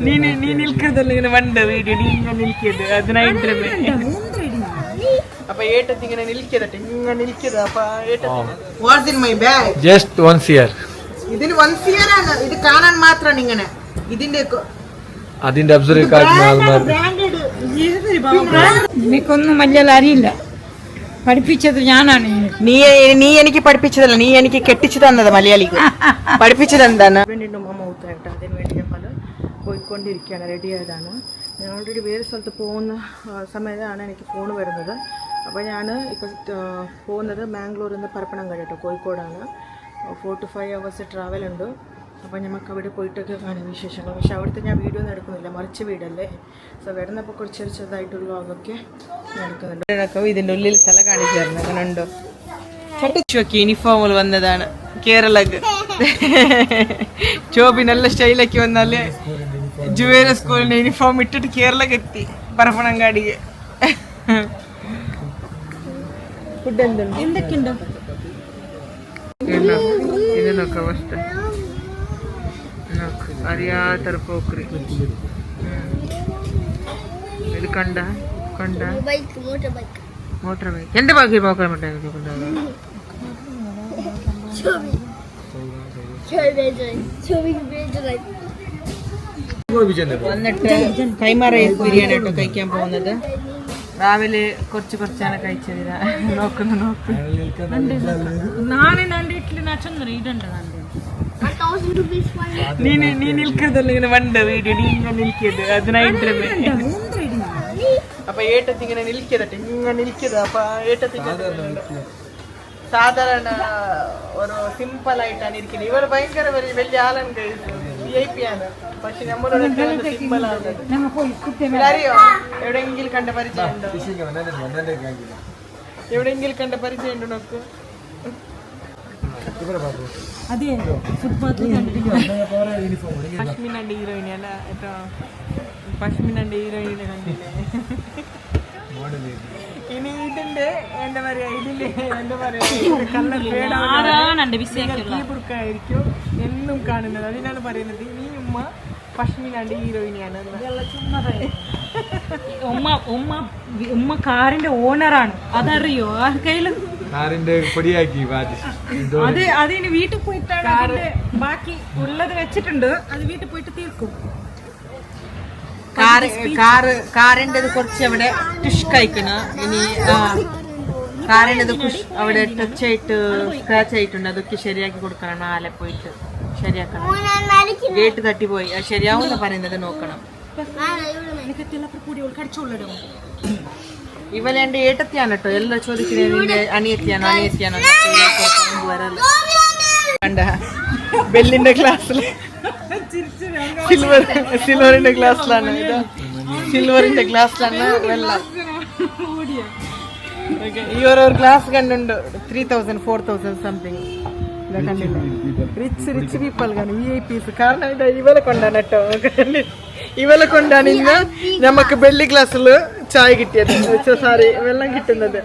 ನೀ ನಿಲ್ಕದಲ್ಲ ಬಂದ ವಿಡಿಯೋ ನೀಂಗ ನಿಲ್ಕಿയത് അതിനായിട്ട് ಅಪ್ಪ ಏಟತ್ತಿಗೆ ನಿಲ್ಕಿದಟ ಹಿಂಗ ನಿಲ್ಕಿದ ಅಪ್ಪ ಏಟತ್ತಿಗೆ what's in my bag just once year ഇതിന് വൺസ് ഇയർ ആണ് ഇത് കാണാൻ മാത്രമാണ് ഇങ്ങനെ ഇതിന്റെ അതിന്റെ അബ്സർവ് എനിക്കൊന്നും വലിയ അറിയില്ല പഠിപ്പിച്ചത് ഞാനാണ് നീ എനിക്ക് പഠിപ്പിച്ചതല്ല നീ എനിക്ക് കെട്ടിച്ചു തന്നത് മലയാളിക്ക് പഠിപ്പിച്ചത് എന്താണ് വേണ്ടിയിട്ട് ഉമ്മ ഊത്തായിട്ട് അതിന് വേണ്ടി ഞാൻ പല പോയിക്കൊണ്ടിരിക്കുകയാണ് റെഡി ആയതാണ് ഞാൻ ഓൾറെഡി വേറെ സ്ഥലത്ത് പോകുന്ന സമയത്താണ് എനിക്ക് ഫോൺ വരുന്നത് അപ്പോൾ ഞാൻ ഇപ്പോൾ പോകുന്നത് മാംഗ്ലൂരിൽ നിന്ന് പരപ്പനംകട കേട്ടോ കോഴിക്കോടാണ് 4 to 5 hours ട്രാവൽ ഉണ്ട് അപ്പോൾ നമുക്ക് അവിടെ പോയിട്ടൊക്കെ കാണാൻ വിശേഷങ്ങൾ പക്ഷെ അവിടുത്തെ ഞാൻ വീഡിയോ ഒന്നും എടുക്കുന്നില്ല മറിച്ച് വീടല്ലേ സോ വരുന്നപ്പോൾ കുറച്ച് ചെറുതായിട്ടുള്ള അതൊക്കെ നടക്കുന്നുണ്ട് ഇതിൻ്റെ ഉള്ളിൽ സ്ഥലം കാണിച്ചു തരുന്നത് അങ്ങനെ ഉണ്ടോ ചട്ടിച്ചൊക്കെ യൂണിഫോമിൽ വന്നതാണ് കേരളക്ക് ചോബി നല്ല സ്റ്റൈലൊക്കെ വന്നാല് ജുവേല സ്കൂളിൻ്റെ യൂണിഫോം ഇട്ടിട്ട് കേരളക്ക് എത്തി പരപ്പനങ്ങാടിക്ക് ഫുഡ് എന്തുണ്ട് എന്തൊക്കെയുണ്ട് ഇത് നോക്കാം ഫസ്റ്റ് അറിയാത്തൊരു പോക്കറി ഇത് കണ്ട മോട്ടോർ ബൈക്ക് എന്റെ ബാക്കി നോക്കാൻ വന്നിട്ട് കൈമ റൈസ് ബിരിയാണി കേട്ടോ കഴിക്കാൻ പോകുന്നത് രാവിലെ കുറച്ചാണ് കഴിച്ചത് നോക്കുന്നു നീ നിൽക്കതല്ല ഇങ്ങനെ വണ്ട വീഡിയോ നീങ്ക നിൽക്കിയത് അതിനായിട്ട് അപ്പൊ ഏട്ടത്തിങ്ങനെ നിൽക്കതട്ടെ ഇങ്ങനെ നിൽക്കത് അപ്പൊ ഏട്ടത്തിങ്ങ സാധാരണ ഒരു സിമ്പിൾ ആയിട്ടാണ് ഇരിക്കുന്നത് ഇവർ ഭയങ്കര വലിയ ആളാണ് VIP ആണ് പക്ഷെ നമ്മളോട് സിമ്പിൾ ആണ് അറിയോ എവിടെയെങ്കിലും കണ്ട പരിചയം ഉണ്ടോ എവിടെയെങ്കിലും കണ്ട പരിചയം ഉണ്ടോ നോക്ക് പശ്മിനാണ്ട് ഹീറോയിനെ അല്ല ഏട്ടോ പശ്മിനാണ്ട് ഹീറോയിനെ കണ്ടില്ലേ ഇനി ഇതിന്റെ എന്താ പറയാ ഇതില് എന്താ പറയാ കീബുർക്കായിരിക്കും എന്നും കാണുന്നത് അതിനാണ് പറയുന്നത് നീ ഉമ്മ പശ്മിനാണ്ട് ഹീറോയിനെയാണ് ഉമ്മ കാറിന്റെ ഓണറാണ് അതറിയോ ആ കയ്യില് അതിന് വീട്ടിൽ പോയിട്ടാണ് ബാക്കി ഉള്ളത് വെച്ചിട്ടുണ്ട് അത് വീട്ടിൽ പോയിട്ട് തീർക്കും കാറിൻ്റെ കുറച്ച് അവിടെ ടിഷ് കഴിക്കണം ഇനി കാറിൻ്റെ കുഷ് അവിടെ ടച്ച് ആയിട്ട് സ്ക്രാച്ച് ആയിട്ടുണ്ട് അതൊക്കെ ശരിയാക്കി കൊടുക്കണം നാളെ പോയിട്ട് ശരിയാക്കണം ഗേറ്റ് തട്ടിപ്പോയി അത് ശരിയാവുന്ന പറയുന്നത് നോക്കണം ഇവലെ എൻ്റെ ഏട്ടത്തിയാണ് കേട്ടോ എല്ലാം ചോദിക്കുന്നത് അനിയത്തിയാണോ വരല്ല കണ്ട ബെല്ലിന്റെ ഗ്ലാസ്സിൽ സിൽവറിന്റെ ഗ്ലാസ്സിലാണ് ഇത് സിൽവറിന്റെ ഗ്ലാസ്സിലാണ് വെള്ളം ഈ ഓരോ ഗ്ലാസ് കണ്ടുണ്ട് 3000 4000 സംതിങ് കണ്ടില്ല റിച്ച് പീപ്പിൾ കാണും VIPs കാരണം ഇവലെ കൊണ്ടാണ് കേട്ടോ ഇവലെ കൊണ്ടാണ് ഇന്ന് നമുക്ക് ബെല്ലി ഗ്ലാസ്സിൽ ചായ കിട്ടിയത് സോറി വെള്ളം കിട്ടുന്നത്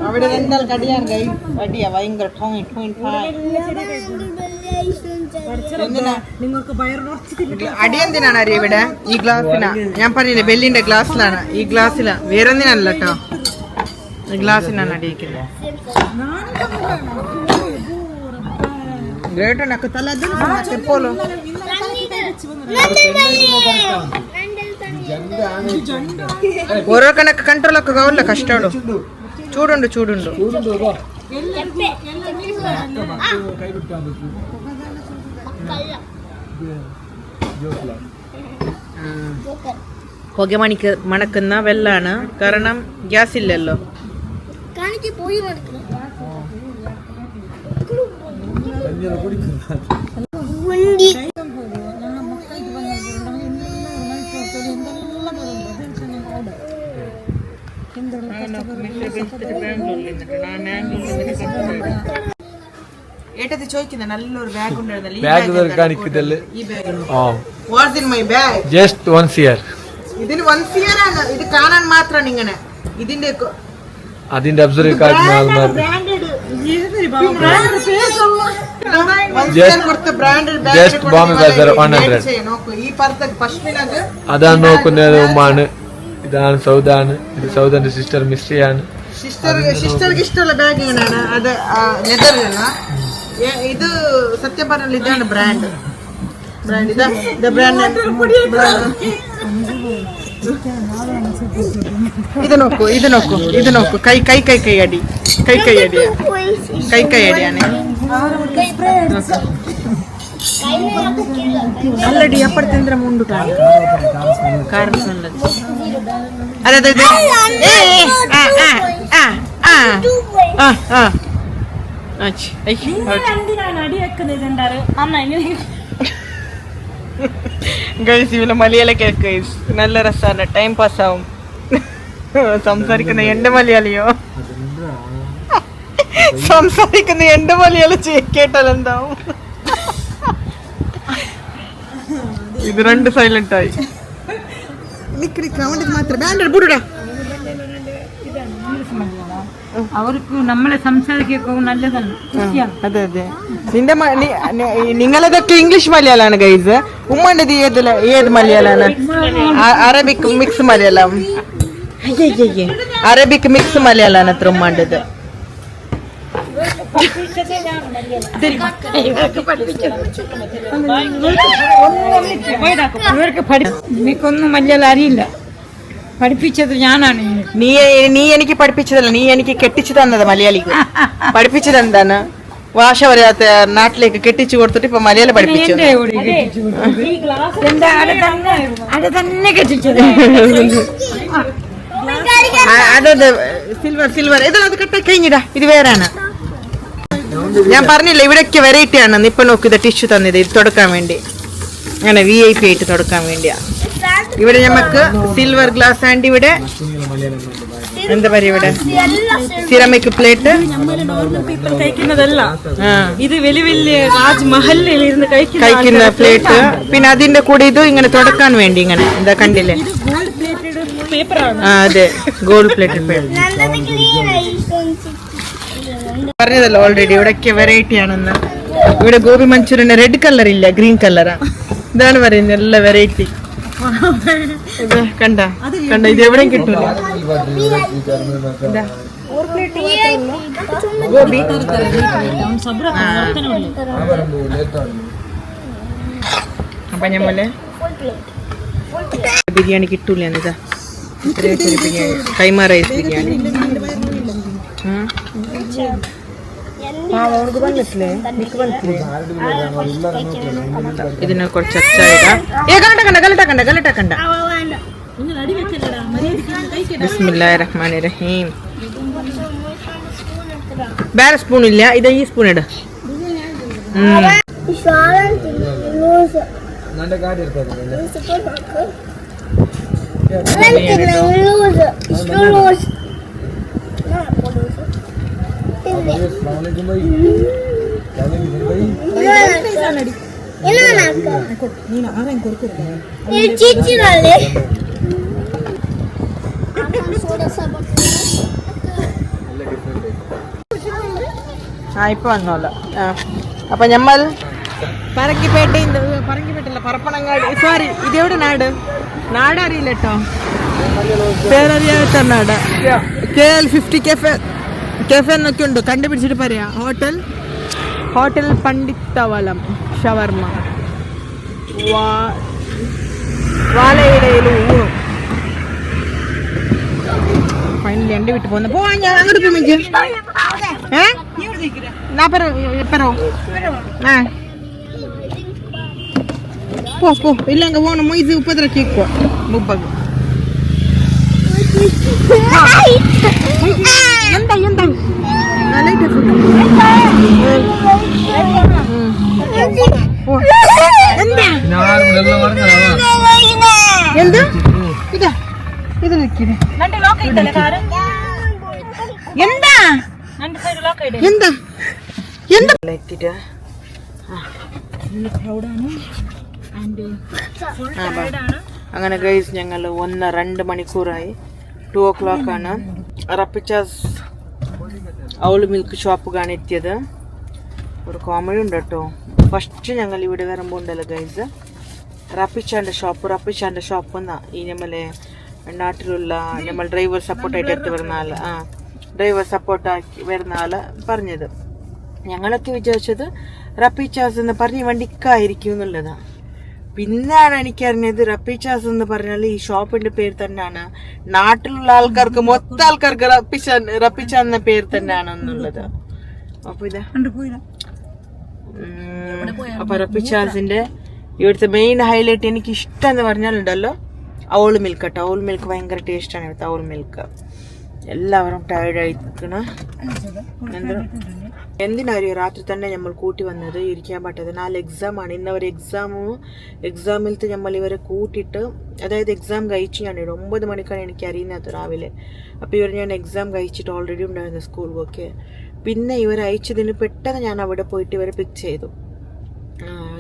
അവിടെ എന്താ കടിയാണ് കൈ അടിയാ ഭയങ്കര അടിയെന്തിനാണ് അറിയ ഇവിടെ ഈ ഗ്ലാസ്സിനാ ഞാൻ പറഞ്ഞില്ലേ ബെല്ലിന്റെ ഗ്ലാസ്സിലാണ് ഈ ഗ്ലാസ്സിലാ വേറെ എന്തിനല്ല കേട്ടോ ഈ ഗ്ലാസ്സിനാണ് അടിയിക്കുന്നത് ഗ്രേറ്റ് నాకు తల చెప్పోలో ఓరో కనక కంట్రోల్ అక్క కావాల కష్టాడు చూడండు ಹೊಗೆ മണക്കുന്ന വെള്ളാണ് കാരണം ഗ്യാസ് ഇല്ലല്ലോ ಏಟತಿ ഇത് ചോദിക്കുന്നത് നല്ലൊരു ബാഗ് ഉണ്ടായിരുന്നല്ലോ ബാഗ് കാണിക്കുന്നില്ല. ഈ bag oh what's in my bag just 1 year. ഇതിന് 1 year ആണ്. ഇത് കാണാൻ മാത്രമാണ് ഇങ്ങനെ. ഇതിന്റെ അതിന്റെ അബ്സർവ് കാണിക്കുന്ന ജസ്റ്റ് ബോംബെ ബസാർ 100. ഈ പർത്ത പശ്മിനക്ക് അതാണ് നോക്കുന്നത് ഉമ്മാണ്. ഇതാണ് സൗദാണ്. ഇത് സൗദന്റെ സിസ്റ്റർ മിസ്റ്റിയാണ്. സിസ്റ്റർക്ക് ഇഷ്ടമുള്ള ബാഗ് ഇങ്ങനെയാണ്. അത് ലെതർ ഇത് സത്യം പറഞ്ഞാൽ ഇതാണ് ബ്രാൻഡ്. ഇത് ബ്രാൻഡ്. ഇത് നോക്കൂ കൈ അടിയാണ്. ಅಲ್ಲಡಿ ಎಪ್ಪತ್ತಂದ್ರೆ ಮುಂಡು ಅದೇ ഗൈസ് ഇവലെ മലയാള കേക്ക് ഗൈസ് നല്ല രസമാണ്. ടൈം പാസ് ആവും. സംസാരിക്കുന്ന എന്റെ മലയാളിയോ സംസാരിക്കുന്ന എന്റെ മലയാളം കേട്ടാൽ എന്താവും? ഇത് രണ്ട് സൈലന്റ് ആയി. അവർക്ക് നമ്മളെ സംസാരിക്കാൻ നല്ലതാണ്. അതെ അതെ. നിങ്ങളതൊക്കെ ഇംഗ്ലീഷ് മലയാളാണ് ഗൈസ്. ഉമ്മണ്ടത് ഏത് മലയാളാണ്? Arabic mix Malayalam. Arabic mix മലയാളാണ് അത്ര ഉമ്മണ്ടത്. എനിക്കൊന്നും മലയാളം അറിയില്ല. പഠിപ്പിച്ചത് ഞാനാണ്. നീ എനിക്ക് പഠിപ്പിച്ചതല്ല, നീ എനിക്ക് കെട്ടിച്ചു തന്നത് മലയാളിക്ക്. പഠിപ്പിച്ചത് എന്താണ്? ഭാഷ പറയാത്ത നാട്ടിലേക്ക് കെട്ടിച്ചു കൊടുത്തിട്ട് ഇപ്പൊ മലയാളം പഠിപ്പിച്ചു. അതെ സിൽവർ ഇതത് കട്ട കഴിഞ്ഞിടാ. ഇത് വേറാണ്. ഞാൻ പറഞ്ഞില്ല ഇവിടെയൊക്കെ വെറൈറ്റി ആണ്. ഇപ്പൊ നോക്ക് ഇത് ടിഷ്യൂ തന്നത് ഇത് തുടക്കാൻ വേണ്ടി. അങ്ങനെ VIP ആയിട്ട് തുടക്കാൻ വേണ്ടിയാ. ഇവിടെ നമുക്ക് സിൽവർ ഗ്ലാസ് ആൻഡ് ഇവിടെ എന്താ പറയാ ഇവിടെ സിറമിക് പ്ലേറ്റ്. കഴിക്കുന്നതല്ല ഇത് വലിയ വലിയ രാജ്മഹലിൽ ഇരുന്ന് കഴിക്കുന്ന പ്ലേറ്റ്. പിന്നെ അതിന്റെ കൂടെ ഇത് ഇങ്ങനെ തുടക്കാൻ വേണ്ടി ഇങ്ങനെ എന്താ കണ്ടില്ലേ? അതെ ഗോൾഡ് പ്ലേറ്റഡ് പേപ്പർ. പറഞ്ഞതല്ലോ ഓൾറെഡി ഇവിടെയൊക്കെ വെറൈറ്റി ആണെന്ന്. ഇവിടെ ഗോബി മഞ്ചൂരിയന് റെഡ് കളർ ഇല്ല, ഗ്രീൻ കളറാ. ഇതാണ് പറയുന്നത് നല്ല വെറൈറ്റി. കണ്ട ഇത് എവിടെയും കിട്ടൂല. ഗോബി അപ്പൊ ഞമ്മല് ബിരിയാണി കിട്ടൂല. ഇതാ ചെറിയ ചെറിയ ബിരിയാണി, കൈമ റൈസ് ബിരിയാണി. ഇതിനെ കുറച്ച് കണ്ട. ബിസ്മില്ലാഹിർ റഹ്മാനിർ റഹീം. വേറെ സ്പൂൺ ഇല്ല, ഇത് ഈ സ്പൂൺ ഇട. ഇപ്പൊ വന്നോളൂ. അപ്പൊ ഞമ്മൾ പറങ്കിപ്പേട്ടല്ല പറപ്പനങ്ങാടി. സോറി, ഇതെവിടെ നാട്? നാടറിയില്ല കേട്ടോ, പേരറിയാത്ത നാട്. KL50 കഫേ എന്നൊക്കെ ഉണ്ട്, കണ്ടുപിടിച്ചിട്ട് പറയാ. ഹോട്ടൽ പണ്ഡിത്തവലം ഷവർമ, വാലയിടയിൽ ഊണും. ഫൈനലി എൻ്റെ വീട്ടിൽ പോകുന്ന ഞാൻ അങ്ങോട്ട് പോകും. പോ ಇಲ್ಲ ಹಂಗ ಹೋಣ ಮೊಯ್ದು ಉಪದ್ರಕ್ಕೆ ಇಕ್ಕೋ ಮುಬ್ಬಗೆ ಎಂತ ಲೈಟ್ ಎಂತ ಇದ ಇದು ನಿಕ್ಕಿದೆ ಎಂತ ಎಂತ എന്താ എത്തിയിട്ട് അങ്ങനെ ഗൈസ് ഞങ്ങൾ 1-2 മണിക്കൂറായി. 2 o'clock ആണ്. റപ്പിച്ചാസ് അവള് മിൽക്ക് ഷോപ്പ് കാണെത്തിയത്. ഒരു കോമഡി ഉണ്ട് കേട്ടോ. ഫസ്റ്റ് ഞങ്ങൾ ഇവിടെ വരുമ്പോൾ ഉണ്ടല്ലോ ഗൈസ്, റപ്പിച്ചാൻ്റെ ഷോപ്പ് എന്നാ ഈ നമ്മളെ നാട്ടിലുള്ള നമ്മൾ ഡ്രൈവർ സപ്പോർട്ടായിട്ട് എടുത്ത് വരുന്ന ആള്, ഡ്രൈവർ സപ്പോർട്ടാക്കി വരുന്ന ആള് പറഞ്ഞത്. ഞങ്ങളൊക്കെ വിചാരിച്ചത് റപ്പിച്ചാസ് എന്ന് പറഞ്ഞ് വണ്ടിക്കായിരിക്കും എന്നുള്ളതാണ്. പിന്നാണ് എനിക്കറിഞ്ഞത് റപ്പിച്ചാസ് എന്ന് പറഞ്ഞാൽ ഈ ഷോപ്പിന്റെ പേര് തന്നെയാണ്, നാട്ടിലുള്ള ആൾക്കാർക്ക് മൊത്തം ആൾക്കാർക്ക് റപ്പിച്ച എന്ന പേര് തന്നെയാണ് എന്നുള്ളത്. അപ്പൊ ഇതാ അപ്പൊ റപ്പിച്ചാസിന്റെ ഇവിടുത്തെ മെയിൻ ഹൈലൈറ്റ് എനിക്ക് ഇഷ്ടം എന്ന് പറഞ്ഞാലുണ്ടല്ലോ അവൾ മിൽക്ക് കേട്ടോ. അവൾ മിൽക്ക് ഭയങ്കര ടേസ്റ്റാണ് ഇവിടുത്തെ അവൾ മിൽക്ക്. എല്ലാവരും ടയർഡായിരിക്കണം. എന്തിനായിരിക്കും രാത്രി തന്നെ നമ്മൾ കൂട്ടി വന്നത്, ഇരിക്കാൻ പറ്റാതെ. 4 എക്സാമാണ് ഇന്നവർ എക്സാമിലത്തെ നമ്മൾ ഇവരെ കൂട്ടിയിട്ട്, അതായത് എക്സാം കഴിച്ച് ഞാനിവിടെ 9 മണിക്കാണ് എനിക്ക് അറിയുന്നത് രാവിലെ. അപ്പോൾ ഇവർ ഞാൻ എക്സാം കഴിച്ചിട്ട് ഓൾറെഡി ഉണ്ടായിരുന്നു സ്കൂളിലൊക്കെ. പിന്നെ ഇവർ അയച്ചതിന് പെട്ടെന്ന് ഞാൻ അവിടെ പോയിട്ട് ഇവരെ പിക്ക് ചെയ്തു.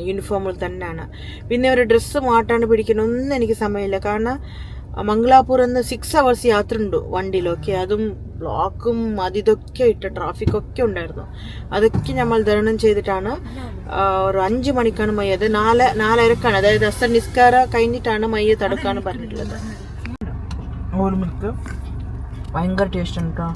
യൂണിഫോമിൽ തന്നെയാണ്. പിന്നെ ഒരു ഡ്രസ്സ് മാറ്റാണ്ട് പിടിക്കാനൊന്നും എനിക്ക് സമയമില്ല. കാരണം മംഗലാപൂർ എന്ന് 6 hours യാത്ര ഉണ്ട് വണ്ടിയിലൊക്കെ. അതും ബ്ലോക്കും ഇതൊക്കെ ഇട്ട് ട്രാഫിക്കൊക്കെ ഉണ്ടായിരുന്നു. അതൊക്കെ നമ്മൾ തരണം ചെയ്തിട്ടാണ് ഒരു 5 മണിക്കാണ് മയ്യ, അത് 4:30ക്കാണ്, അതായത് അസർ നിസ്കാര കഴിഞ്ഞിട്ടാണ് മയ്യ തടുക്കാണ് പറഞ്ഞിട്ടുള്ളത്. മിൽക്ക് ഭയങ്കര ടേസ്റ്റ് ഉണ്ട് കേട്ടോ.